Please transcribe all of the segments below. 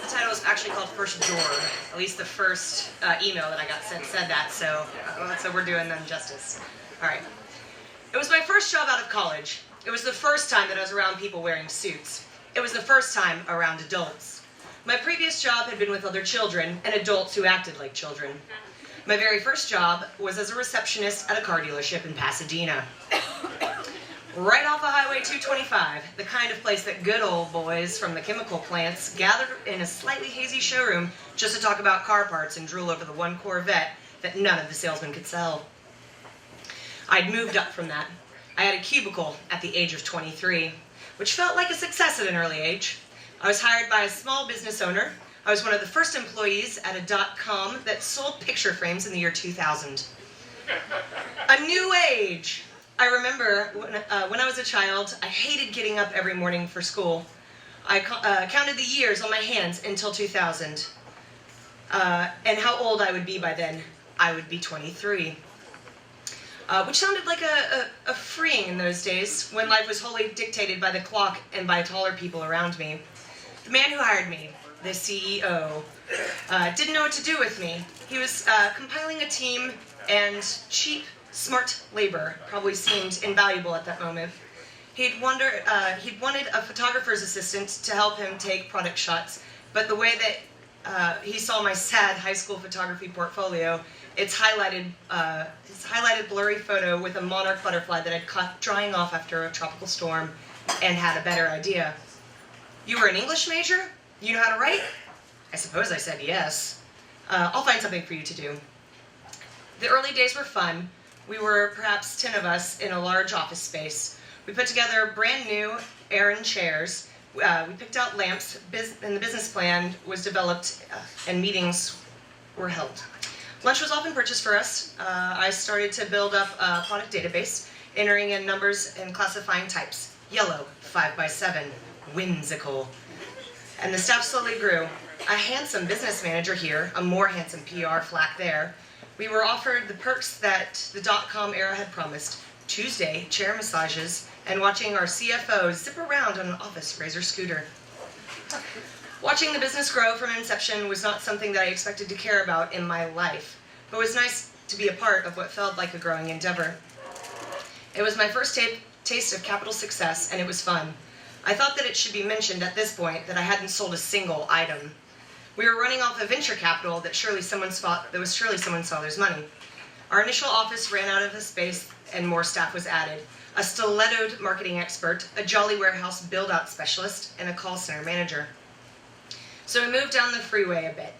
the title is actually called First Door. At least the first email that I got sent said that, so we're doing them justice. All right. It was my first job out of college. It was the first time that I was around people wearing suits. It was the first time around adults. My previous job had been with other children and adults who acted like children. My very first job was as a receptionist at a car dealership in Pasadena. Right off of Highway 225, the kind of place that good old boys from the chemical plants gathered in a slightly hazy showroom just to talk about car parts and drool over the one Corvette that none of the salesmen could sell. I'd moved up from that. I had a cubicle at the age of 23, which felt like a success at an early age. I was hired by a small business owner. I was one of the first employees at a .com that sold picture frames in the year 2000. A new age! I remember when I was a child, I hated getting up every morning for school. I counted the years on my hands until 2000. And how old I would be by then. I would be 23. Which sounded like a freeing in those days, when life was wholly dictated by the clock and by taller people around me. The man who hired me, the CEO, didn't know what to do with me. He was compiling a team, and cheap, smart labor probably seemed invaluable at that moment. He'd wanted a photographer's assistant to help him take product shots, but the way that he saw my sad high school photography portfolio, its highlighted blurry photo with a monarch butterfly that I'd caught drying off after a tropical storm, and had a better idea. "You were an English major? You know how to write?" I suppose I said yes. "I'll find something for you to do." The early days were fun. We were perhaps 10 of us in a large office space. We put together brand new Aran chairs. We picked out lamps, and the business plan was developed, and meetings were held. Lunch was often purchased for us. I started to build up a product database, entering in numbers and classifying types. Yellow, 5x7, whimsical. And the staff slowly grew. A handsome business manager here, a more handsome PR flack there. We were offered the perks that the .com era had promised. Tuesday, chair massages, and watching our CFO zip around on an office razor scooter. Watching the business grow from inception was not something that I expected to care about in my life, but it was nice to be a part of what felt like a growing endeavor. It was my first taste of capital success, and it was fun. I thought that it should be mentioned at this point that I hadn't sold a single item. We were running off of venture capital that was surely someone's father's money. Our initial office ran out of space and more staff was added. A stilettoed marketing expert, a jolly warehouse build-out specialist, and a call center manager. So we moved down the freeway a bit.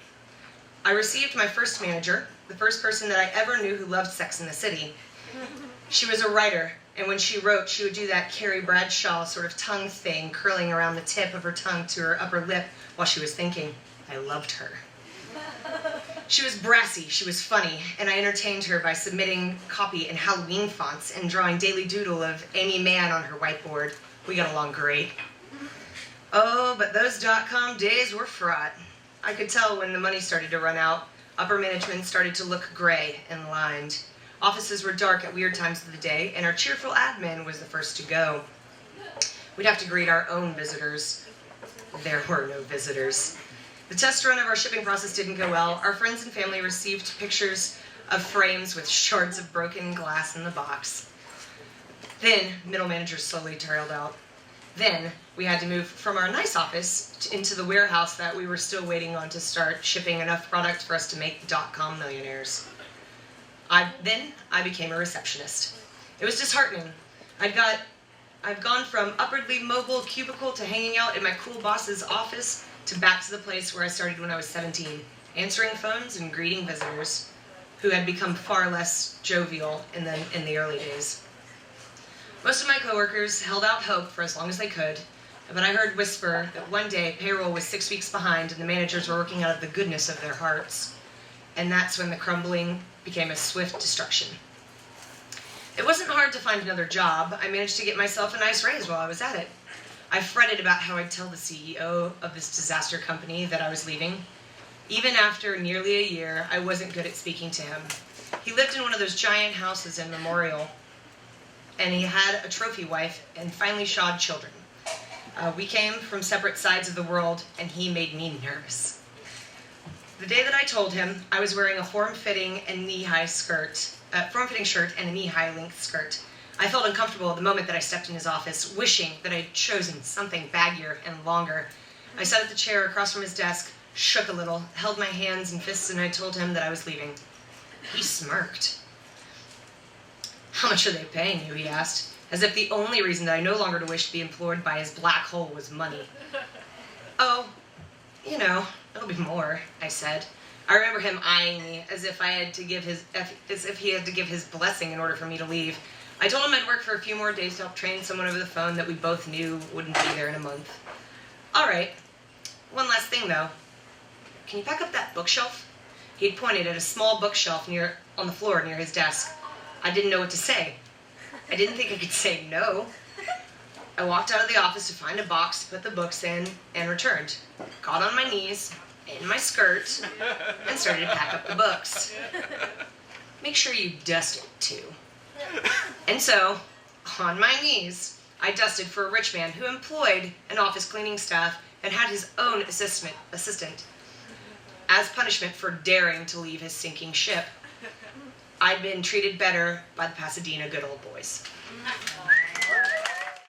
I received my first manager, the first person that I ever knew who loved Sex in the City. She was a writer, and when she wrote, she would do that Carrie Bradshaw sort of tongue thing, curling around the tip of her tongue to her upper lip while she was thinking. I loved her. She was brassy, she was funny, and I entertained her by submitting copy in Halloween fonts and drawing daily doodle of Amy Mann on her whiteboard. We got along great. Oh, but those .com days were fraught. I could tell when the money started to run out. Upper management started to look gray and lined. Offices were dark at weird times of the day, and our cheerful admin was the first to go. We'd have to greet our own visitors. There were no visitors. The test run of our shipping process didn't go well. Our friends and family received pictures of frames with shards of broken glass in the box. Then, middle managers slowly trailed out. Then, we had to move from our nice office into the warehouse that we were still waiting on to start shipping enough product for us to make the .com millionaires. Then, I became a receptionist. It was disheartening. I'd gone from upwardly mobile cubicle to hanging out in my cool boss's office to back to the place where I started when I was 17, answering phones and greeting visitors who had become far less jovial in the early days. Most of my coworkers held out hope for as long as they could, but I heard whisper that one day payroll was 6 weeks behind and the managers were working out of the goodness of their hearts. And that's when the crumbling became a swift destruction. It wasn't hard to find another job. I managed to get myself a nice raise while I was at it. I fretted about how I'd tell the CEO of this disaster company that I was leaving. Even after nearly a year, I wasn't good at speaking to him. He lived in one of those giant houses in Memorial, and he had a trophy wife and finely shod children. We came from separate sides of the world, and he made me nervous. The day that I told him, I was wearing a form-fitting shirt and a knee-high length skirt. I felt uncomfortable the moment that I stepped in his office, wishing that I had chosen something baggier and longer. I sat at the chair across from his desk, shook a little, held my hands and fists, and I told him that I was leaving. He smirked. "How much are they paying you?" he asked, as if the only reason that I no longer wished to be employed by his black hole was money. "Oh, it'll be more," I said. I remember him eyeing me as if he had to give his blessing in order for me to leave. I told him I'd work for a few more days to help train someone over the phone that we both knew wouldn't be there in a month. "All right. One last thing, though. Can you pack up that bookshelf?" He'd pointed at a small bookshelf on the floor near his desk. I didn't know what to say. I didn't think I could say no. I walked out of the office to find a box to put the books in and returned. Got on my knees, in my skirt, and started to pack up the books. "Make sure you dust it, too." And so, on my knees, I dusted for a rich man who employed an office cleaning staff and had his own assistant, as punishment for daring to leave his sinking ship. I'd been treated better by the Pasadena good old boys.